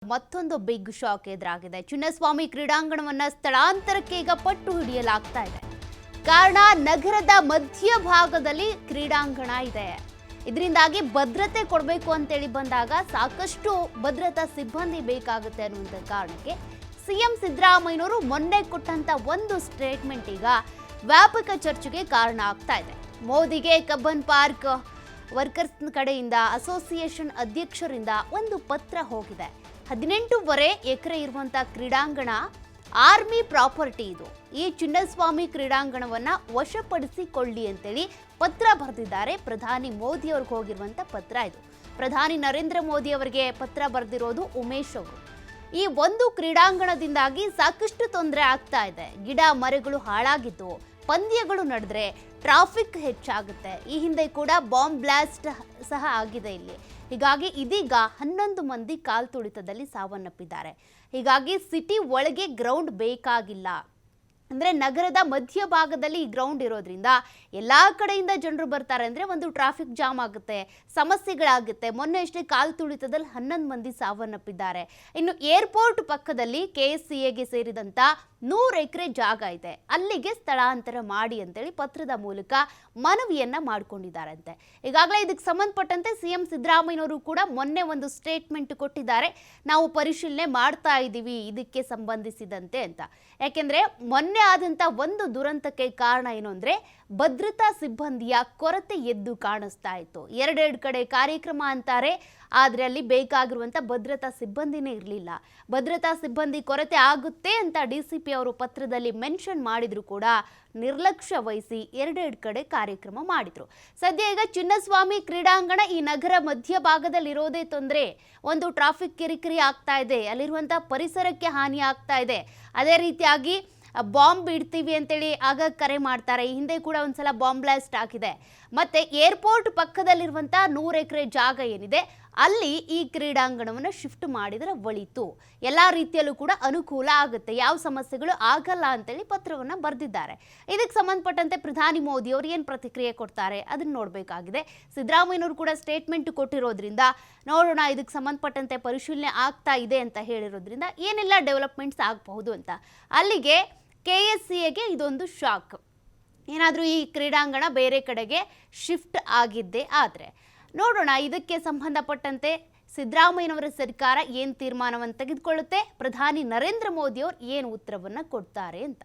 ಮತ್ತೊಂದು big shock ಎದುರಾಗಿದೆ. ಚಿನ್ನಸ್ವಾಮಿ ಕ್ರೀಡಾಂಗಣವನ್ನ ಸ್ಥಳಾಂತರಕ್ಕೆ ಈಗ ಪಟ್ಟು ಹಿಡಿಯಲಾಗ್ತಾ ಇದೆ. ಕಾರಣ ನಗರದ ಮಧ್ಯಭಾಗದಲ್ಲಿ ಕ್ರೀಡಾಂಗಣ ಇದೆ. ಇದರಿಂದಾಗಿ ಭದ್ರತೆ ಕೊಡಬೇಕು ಅಂತೇಳಿ ಬಂದಾಗ ಸಾಕಷ್ಟು ಭದ್ರತಾ ಸಿಬ್ಬಂದಿ ಬೇಕಾಗುತ್ತೆ ಅನ್ನುವಂಥ ಕಾರಣಕ್ಕೆ ಸಿಎಂ ಸಿದ್ದರಾಮಯ್ಯನವರು ಮೊನ್ನೆ ಕೊಟ್ಟಂತ ಒಂದು ಸ್ಟೇಟ್ಮೆಂಟ್ ಈಗ ವ್ಯಾಪಕ ಚರ್ಚೆಗೆ ಕಾರಣ ಆಗ್ತಾ ಇದೆ. ಮೋದಿಗೆ ಕಬ್ಬನ್ ಪಾರ್ಕ್ ವರ್ಕರ್ಸ್ ಕಡೆಯಿಂದ ಅಸೋಸಿಯೇಷನ್ ಅಧ್ಯಕ್ಷರಿಂದ ಒಂದು ಪತ್ರ ಹೋಗಿದೆ. 18.5 ಎಕರೆ ಇರುವಂತ ಕ್ರೀಡಾಂಗಣ ಆರ್ಮಿ ಪ್ರಾಪರ್ಟಿ ಇದು. ಈ ಚಿನ್ನಸ್ವಾಮಿ ಕ್ರೀಡಾಂಗಣವನ್ನ ವಶಪಡಿಸಿಕೊಳ್ಳಿ ಅಂತೇಳಿ ಪತ್ರ ಬರೆದಿದ್ದಾರೆ. ಪ್ರಧಾನಿ ಮೋದಿ ಅವ್ರಿಗೆ ಹೋಗಿರುವಂತ ಪತ್ರ ಇದು. ಪ್ರಧಾನಿ ನರೇಂದ್ರ ಮೋದಿ ಅವರಿಗೆ ಪತ್ರ ಬರೆದಿರೋದು ಉಮೇಶ್ ಅವರು. ಈ ಒಂದು ಕ್ರೀಡಾಂಗಣದಿಂದಾಗಿ ಸಾಕಷ್ಟು ತೊಂದರೆ ಆಗ್ತಾ ಇದೆ. ಗಿಡ ಮರಗಳು ಹಾಳಾಗಿದ್ದು, ಪಂದ್ಯಗಳು ನಡೆದ್ರೆ ಟ್ರಾಫಿಕ್ ಹೆಚ್ಚಾಗುತ್ತೆ. ಈ ಹಿಂದೆ ಕೂಡ ಬಾಂಬ್ ಬ್ಲಾಸ್ಟ್ ಸಹ ಆಗಿದೆ ಇಲ್ಲಿ. ಹೀಗಾಗಿ ಇದೀಗ 11 ಮಂದಿ ಕಾಲ್ತುಳಿತದಲ್ಲಿ ಸಾವನ್ನಪ್ಪಿದ್ದಾರೆ. ಹೀಗಾಗಿ ಸಿಟಿ ಒಳಗೆ ಗ್ರೌಂಡ್ ಬೇಕಾಗಿಲ್ಲ. ಅಂದರೆ ನಗರದ ಮಧ್ಯಭಾಗದಲ್ಲಿ ಈ ಗ್ರೌಂಡ್ ಇರೋದ್ರಿಂದ ಎಲ್ಲ ಕಡೆಯಿಂದ ಜನರು ಬರ್ತಾರೆ. ಅಂದರೆ ಒಂದು ಟ್ರಾಫಿಕ್ ಜಾಮ್ ಆಗುತ್ತೆ, ಸಮಸ್ಯೆಗಳಾಗುತ್ತೆ. ಮೊನ್ನೆ ಅಷ್ಟೇ ಕಾಲ್ತುಳಿತದಲ್ಲಿ 11 ಮಂದಿ ಸಾವನ್ನಪ್ಪಿದ್ದಾರೆ. ಇನ್ನು ಏರ್ಪೋರ್ಟ್ ಪಕ್ಕದಲ್ಲಿ KSCAಗೆ ಸೇರಿದಂಥ 100 ಎಕರೆ ಜಾಗ ಇದೆ, ಅಲ್ಲಿಗೆ ಸ್ಥಳಾಂತರ ಮಾಡಿ ಅಂತೇಳಿ ಪತ್ರದ ಮೂಲಕ ಮನವಿಯನ್ನ ಮಾಡಿಕೊಂಡಿದ್ದಾರಂತೆ. ಈಗಾಗಲೇ ಇದಕ್ಕೆ ಸಂಬಂಧಪಟ್ಟಂತೆ ಸಿಎಂ ಸಿದ್ದರಾಮಯ್ಯನವರು ಕೂಡ ಮೊನ್ನೆ ಒಂದು ಸ್ಟೇಟ್ಮೆಂಟ್ ಕೊಟ್ಟಿದ್ದಾರೆ. ನಾವು ಪರಿಶೀಲನೆ ಮಾಡ್ತಾ ಇದ್ದೀವಿ ಇದಕ್ಕೆ ಸಂಬಂಧಿಸಿದಂತೆ ಅಂತ. ಯಾಕೆಂದ್ರೆ ಮೊನ್ನೆ ಆದಂತ ಒಂದು ದುರಂತಕ್ಕೆ ಕಾರಣ ಏನು ಅಂದ್ರೆ ಭದ್ರತಾ ಸಿಬ್ಬಂದಿಯ ಕೊರತೆ ಎದ್ದು ಕಾಣಿಸ್ತಾ ಇತ್ತು. ಎರಡೆರಡು ಕಡೆ ಕಾರ್ಯಕ್ರಮ ಅಂತಾರೆ, ಆದರೆ ಅಲ್ಲಿ ಬೇಕಾಗಿರುವಂಥ ಭದ್ರತಾ ಸಿಬ್ಬಂದಿನೇ ಇರಲಿಲ್ಲ. ಭದ್ರತಾ ಸಿಬ್ಬಂದಿ ಕೊರತೆ ಆಗುತ್ತೆ ಅಂತ DCP ಅವರು ಪತ್ರದಲ್ಲಿ ಮೆನ್ಷನ್ ಮಾಡಿದ್ರು ಕೂಡ ನಿರ್ಲಕ್ಷ್ಯ ವಹಿಸಿ ಎರಡೆರಡು ಕಡೆ ಕಾರ್ಯಕ್ರಮ ಮಾಡಿದ್ರು. ಸದ್ಯ ಈಗ ಚಿನ್ನಸ್ವಾಮಿ ಕ್ರೀಡಾಂಗಣ ಈ ನಗರ ಮಧ್ಯಭಾಗದಲ್ಲಿ ಇರೋದೇ ತೊಂದರೆ. ಒಂದು ಟ್ರಾಫಿಕ್ ಕಿರಿಕಿರಿ ಆಗ್ತಾ ಇದೆ, ಅಲ್ಲಿರುವಂಥ ಪರಿಸರಕ್ಕೆ ಹಾನಿ ಆಗ್ತಾ ಇದೆ. ಅದೇ ರೀತಿಯಾಗಿ ಬಾಂಬ್ ಇಡ್ತೀವಿ ಅಂತೇಳಿ ಆಗ ಕರೆ ಮಾಡ್ತಾರೆ. ಈ ಹಿಂದೆ ಕೂಡ ಒಂದ್ಸಲ ಬಾಂಬ್ ಬ್ಲಾಸ್ಟ್ ಆಗಿದೆ. ಮತ್ತೆ ಏರ್ಪೋರ್ಟ್ ಪಕ್ಕದಲ್ಲಿರುವಂಥ 100 ಎಕರೆ ಜಾಗ ಏನಿದೆ ಅಲ್ಲಿ ಈ ಕ್ರೀಡಾಂಗಣವನ್ನು ಶಿಫ್ಟ್ ಮಾಡಿದರೆ ಒಳಿತು, ಎಲ್ಲ ರೀತಿಯಲ್ಲೂ ಕೂಡ ಅನುಕೂಲ ಆಗುತ್ತೆ, ಯಾವ ಸಮಸ್ಯೆಗಳು ಆಗಲ್ಲ ಅಂತೇಳಿ ಪತ್ರವನ್ನು ಬರೆದಿದ್ದಾರೆ. ಇದಕ್ಕೆ ಸಂಬಂಧಪಟ್ಟಂತೆ ಪ್ರಧಾನಿ ಮೋದಿ ಅವರು ಏನು ಪ್ರತಿಕ್ರಿಯೆ ಕೊಡ್ತಾರೆ ಅದನ್ನು ನೋಡಬೇಕಾಗಿದೆ. ಸಿದ್ದರಾಮಯ್ಯನವರು ಕೂಡ ಸ್ಟೇಟ್ಮೆಂಟ್ ಕೊಟ್ಟಿರೋದ್ರಿಂದ ನೋಡೋಣ, ಇದಕ್ಕೆ ಸಂಬಂಧಪಟ್ಟಂತೆ ಪರಿಶೀಲನೆ ಆಗ್ತಾ ಇದೆ ಅಂತ ಹೇಳಿರೋದ್ರಿಂದ ಏನೆಲ್ಲ ಡೆವಲಪ್ಮೆಂಟ್ಸ್ ಆಗಬಹುದು ಅಂತ. ಅಲ್ಲಿಗೆ KSCAಗೆ ಇದೊಂದು ಶಾಕ್. ಏನಾದರೂ ಈ ಕ್ರೀಡಾಂಗಣ ಬೇರೆ ಕಡೆಗೆ ಶಿಫ್ಟ್ ಆಗಿದ್ದೇ ಆದರೆ ನೋಡೋಣ, ಇದಕ್ಕೆ ಸಂಬಂಧಪಟ್ಟಂತೆ ಸಿದ್ದರಾಮಯ್ಯನವರ ಸರ್ಕಾರ ಏನು ತೀರ್ಮಾನವನ್ನು ತೆಗೆದುಕೊಳ್ಳುತ್ತೆ, ಪ್ರಧಾನಿ ನರೇಂದ್ರ ಮೋದಿ ಅವರು ಏನು ಉತ್ತರವನ್ನು ಕೊಡ್ತಾರೆ ಅಂತ.